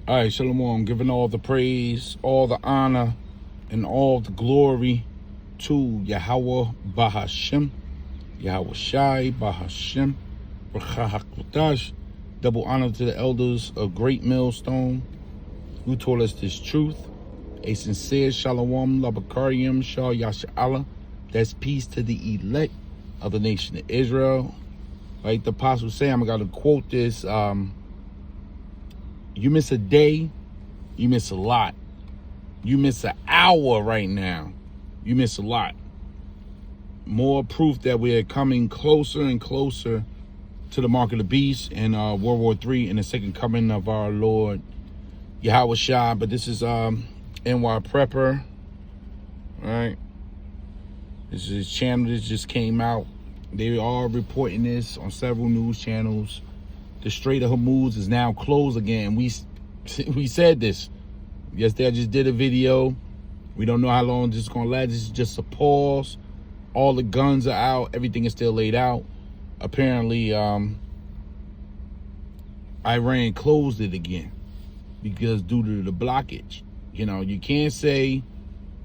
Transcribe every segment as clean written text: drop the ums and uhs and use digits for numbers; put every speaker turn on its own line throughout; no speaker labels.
All right, Shalom. I'm giving all the praise, all the honor, and all the glory to Yahweh Bahashem, Yahweh Shai Bahashem, Cloced. Double honor to the elders of Great Millstone who taught us this truth. A sincere Shalom, Labakariam, Shah Yasha'Allah. That's peace to the elect of the nation of Israel. Like the apostle say, I'm going to quote this. You miss a day, you miss a lot. You miss an hour right now, you miss a lot. More proof that we're coming closer and closer to the mark of the beast and World War III and the second coming of our Lord Yahweh Shai. But this is NY Prepper, all right? This is his channel. This just came out. They are reporting this on several news channels. The Strait of Hormuz is now closed again. We said this. Yesterday I just did a video. We don't know how long this is going to last. This is just a pause. All the guns are out. Everything is still laid out. Apparently, Iran closed it again because due to the blockage. You know, you can't say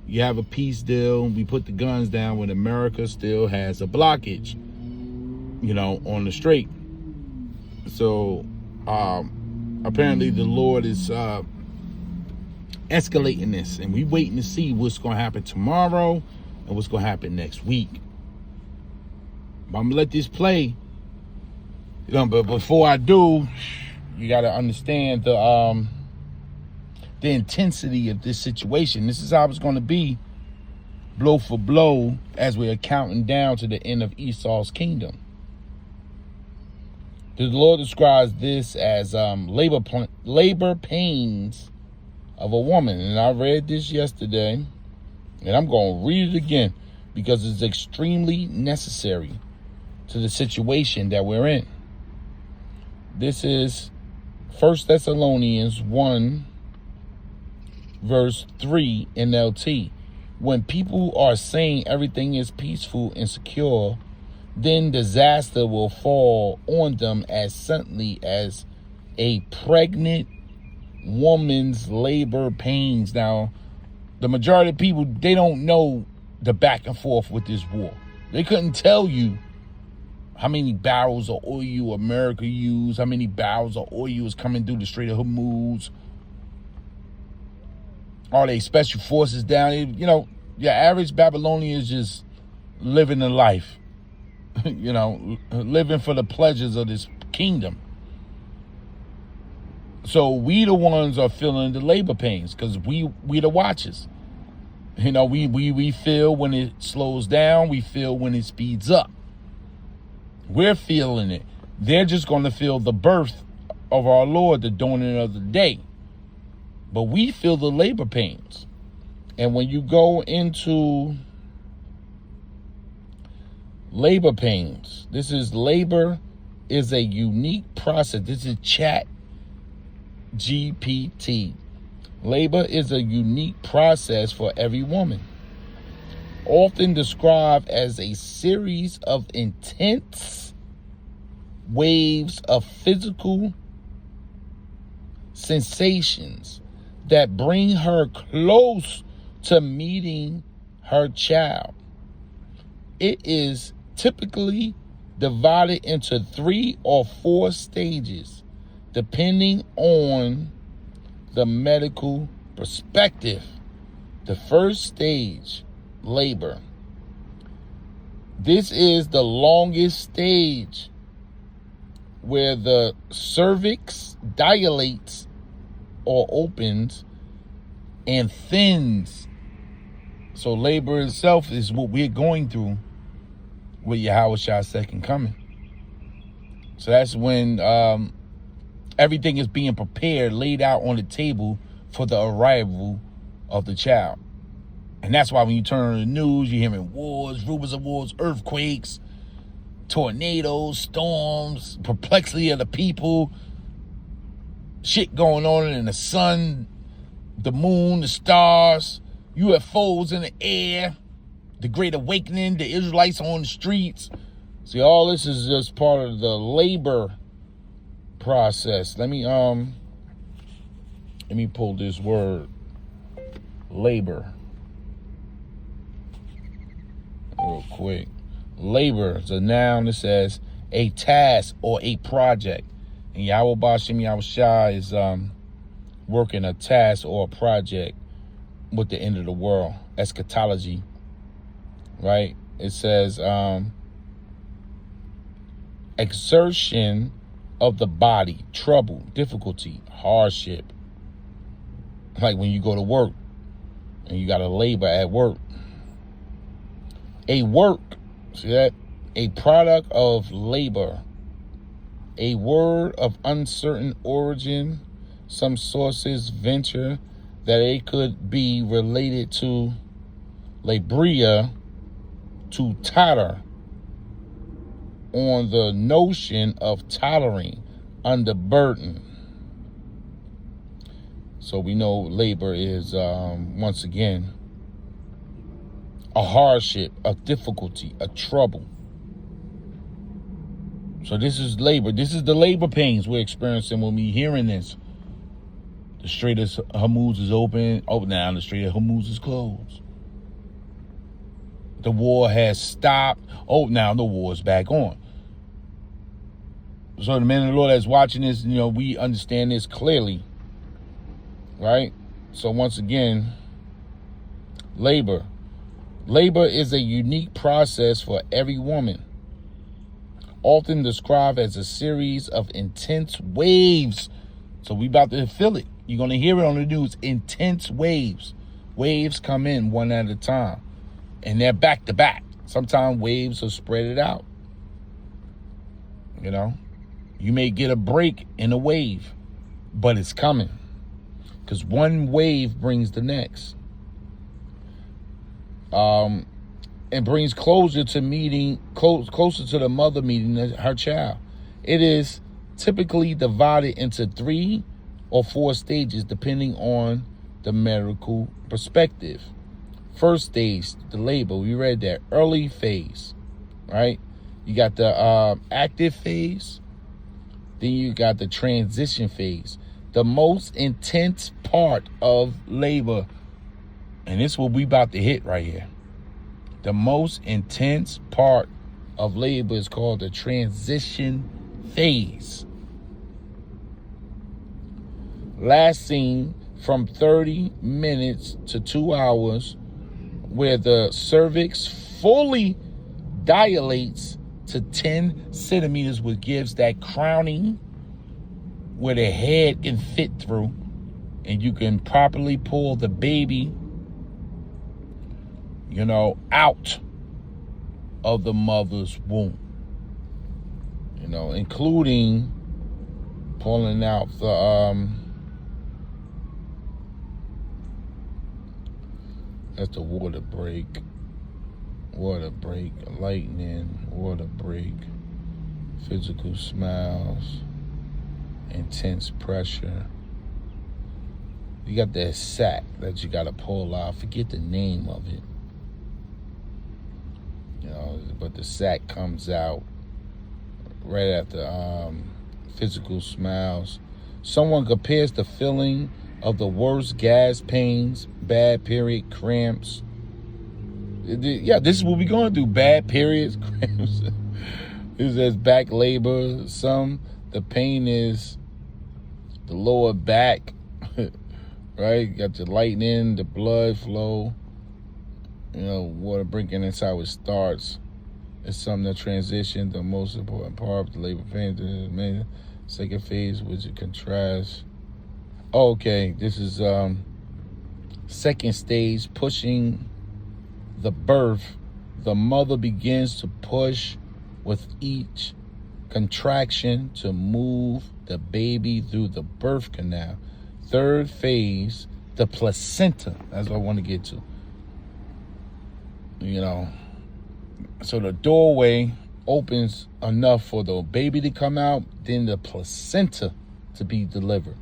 you have a peace deal. We put the guns down when America still has a blockage, you know, on the Strait. So apparently the Lord is escalating this, and we waiting to see what's going to happen tomorrow and what's going to happen next week. But I'm going to let this play. You know, but before I do, you got to understand the intensity of this situation. This is how it's going to be blow for blow as we're counting down to the end of Esau's kingdom. The Lord describes this as labor pains of a woman. And I read this yesterday, and I'm going to read it again because it's extremely necessary to the situation that we're in. This is 1 Thessalonians 1, verse 3 NLT. When people are saying everything is peaceful and secure, then disaster will fall on them as suddenly as a pregnant woman's labor pains. Now, the majority of people, they don't know the back and forth with this war. They couldn't tell you how many barrels of oil America used, how many barrels of oil is coming through the Strait of Hormuz. Are they special forces down? You know, your average Babylonian is just living the life. You know, living for the pleasures of this kingdom. So we the ones are feeling the labor pains because we the watchers. You know, we feel when it slows down. We feel when it speeds up. We're feeling it. They're just going to feel the birth of our Lord, the dawning of the day. But we feel the labor pains. And when you go into labor pains. This is labor is a unique process. This is Chat GPT. Labor is a unique process for every woman. Often described as a series of intense waves of physical sensations that bring her close to meeting her child. It is typically divided into 3 or 4 stages, depending on the medical perspective. The first stage, labor. This is the longest stage where the cervix dilates or opens and thins. So labor itself is what we're going through with Yahweh Shai's second coming. So that's when everything is being prepared, laid out on the table for the arrival of the child. And that's why when you turn on the news, you're hearing wars, rumors of wars, earthquakes, tornadoes, storms, perplexity of the people, shit going on in the sun, the moon, the stars, UFOs in the air, the Great Awakening, the Israelites on the streets. See, all this is just part of the labor process. Let me Let me pull this word, labor, real quick. Labor is a noun that says a task or a project. And Yahweh Bashem Yahushua is working a task or a project with the end of the world, eschatology, right? It says exertion of the body, trouble, difficulty, hardship. Like when you go to work and you got to labor at work. A work, see that? A product of labor. A word of uncertain origin. Some sources venture that it could be related to labria, to totter, on the notion of tottering under burden. So we know labor is, once again, a hardship, a difficulty, a trouble. So this is labor. This is the labor pains we're experiencing when we're hearing this. The Strait of Hormuz is open. Oh, now the Strait of Hormuz is closed. The war has stopped. Oh, now the war is back on. So the man of the Lord that's watching this, we understand this clearly. Right? So once again, labor. Labor is a unique process for every woman, often described as a series of intense waves. So we about to feel it. You're going to hear it on the news. Intense waves. Waves come in one at a time, and they're back to back. Sometimes waves are spread it out. You may get a break in a wave, but it's coming. Because one wave brings the next. And brings closer to closer to the mother meeting her child. It is typically divided into 3 or 4 stages depending on the medical perspective. First stage, the labor, we read that. Early phase, right? You got the active phase. Then you got the transition phase. The most intense part of labor, and this is what we about to hit right here. The most intense part of labor is called the transition phase, lasting from 30 minutes to 2 hours, where the cervix fully dilates to 10 centimeters, which gives that crowning where the head can fit through, and you can properly pull the baby, out of the mother's womb, including pulling out the, that's the water break, lightning, water break, physical smiles, intense pressure. You got that sac that you got to pull out. Forget the name of it. But the sac comes out right after physical smiles. Someone compares the feeling of the worst gas pains, bad period, cramps. Yeah, this is what we're going through. Bad periods, cramps. This is back labor. The pain is the lower back, right? You got the lightning, the blood flow, water breaking. That's how it starts. It's something that transition. The most important part of the labor pain. Second phase, which it contrasts. Okay, this is second stage, pushing the birth. The mother begins to push with each contraction to move the baby through the birth canal. Third phase, the placenta. That's what I want to get to. So the doorway opens enough for the baby to come out, then the placenta to be delivered.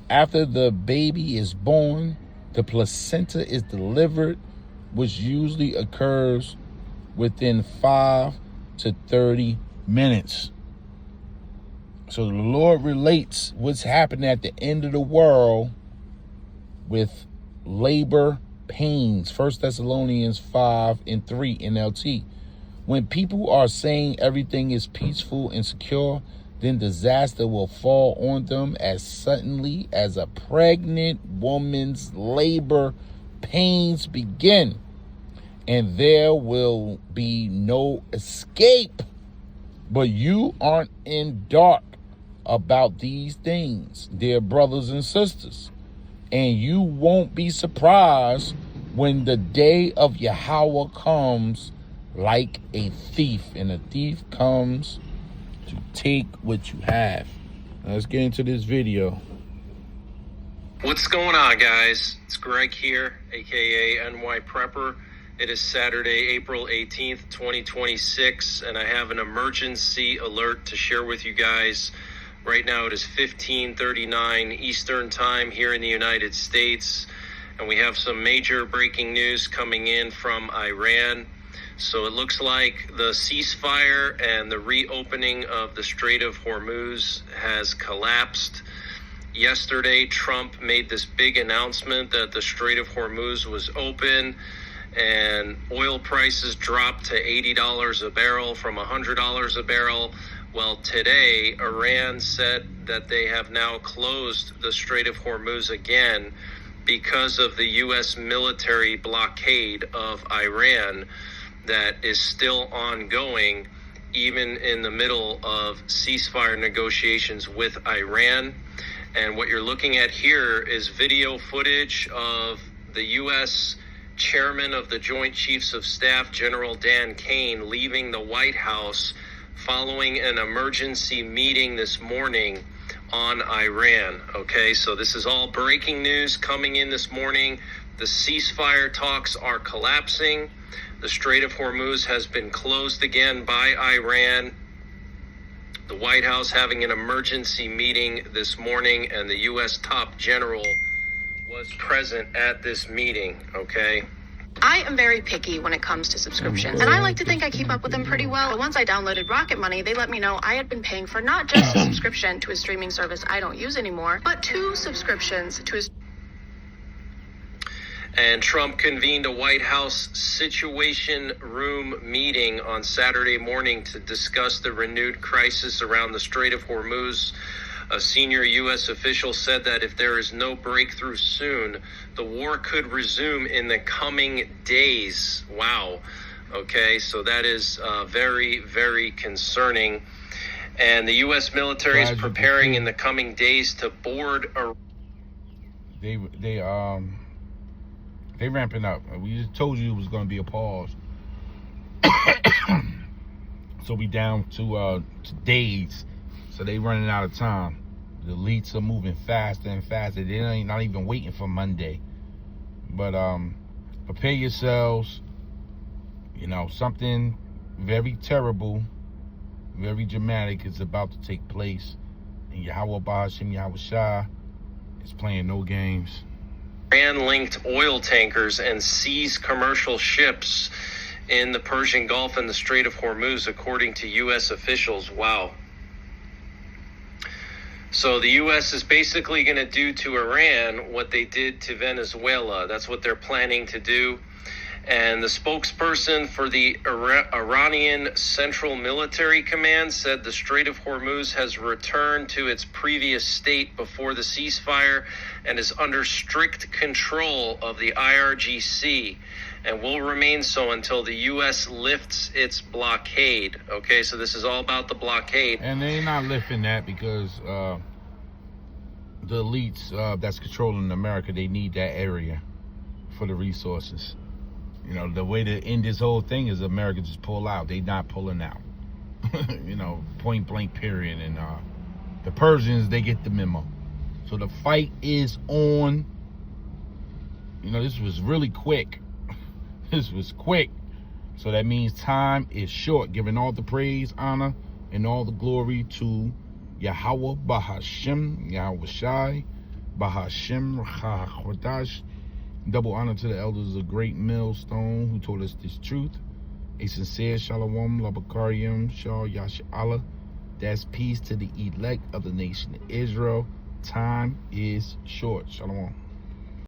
After the baby is born, the placenta is delivered, which usually occurs within 5 to 30 minutes. So the Lord relates what's happening at the end of the world with labor pains. 1 Thessalonians 5:3 NLT. When people are saying everything is peaceful and secure, then disaster will fall on them as suddenly as a pregnant woman's labor pains begin, and there will be no escape. But you aren't in dark about these things, dear brothers and sisters, and you won't be surprised when the day of Yahweh comes like a thief, and a thief comes to take what you have. Now let's get into this video.
What's going on, guys? It's Greg here, aka NY Prepper. It is Saturday, April 18th, 2026, and I have an emergency alert to share with you guys. Right now it is 15:39 Eastern Time here in the United States, and we have some major breaking news coming in from Iran. So it looks like the ceasefire and the reopening of the Strait of Hormuz has collapsed. Yesterday, Trump made this big announcement that the Strait of Hormuz was open, and oil prices dropped to $80 a barrel from $100 a barrel. Well, today, Iran said that they have now closed the Strait of Hormuz again because of the U.S. military blockade of Iran that is still ongoing, even in the middle of ceasefire negotiations with Iran. And what you're looking at here is video footage of the U.S. Chairman of the Joint Chiefs of Staff, General Dan Kane, leaving the White House following an emergency meeting this morning on Iran. Okay, so this is all breaking news coming in this morning. The ceasefire talks are collapsing. The Strait of Hormuz has been closed again by Iran. The White House having an emergency meeting this morning, and the U.S. top general was present at this meeting, okay?
I am very picky when it comes to subscriptions, and I like to think I keep up with them pretty well. But once I downloaded Rocket Money, they let me know I had been paying for not just a subscription to a streaming service I don't use anymore, but 2 subscriptions to a...
And Trump convened a White House Situation Room meeting on Saturday morning to discuss the renewed crisis around the Strait of Hormuz. A senior U.S. official said that if there is no breakthrough soon, the war could resume in the coming days. Wow. Okay, so that is very, very concerning. And the U.S. military is preparing in the coming days to board a...
They ramping up. We just told you it was going to be a pause. So we down to days. So they running out of time. The elites are moving faster and faster. They're not even waiting for Monday. But prepare yourselves. You know, something very terrible, very dramatic is about to take place. And Yahweh Bahashim Yahweh Shah is playing no games.
Iran-linked oil tankers and seized commercial ships in the Persian Gulf and the Strait of Hormuz, according to U.S. officials. Wow. So the U.S. is basically going to do to Iran what they did to Venezuela. That's what they're planning to do. And the spokesperson for the Iranian Central Military Command said the Strait of Hormuz has returned to its previous state before the ceasefire and is under strict control of the IRGC and will remain so until the U.S. lifts its blockade. Okay, so this is all about the blockade.
And they're not lifting that because the elites that's controlling America, they need that area for the resources. You know, the way to end this whole thing is America just pull out. They not pulling out. You know, point blank period. And the Persians, they get the memo. So the fight is on. You know, this was really quick. This was quick. So that means time is short. Giving all the praise, honor, and all the glory to Yahweh Bahashim, Yahweh Shai, Bahashim Chachwadash. Double honor to the elders of the Great Millstone who told us this truth. A sincere shalom, labakarium, shal yash Allah. That's peace to the elect of the nation of Israel. Time is short. Shalom.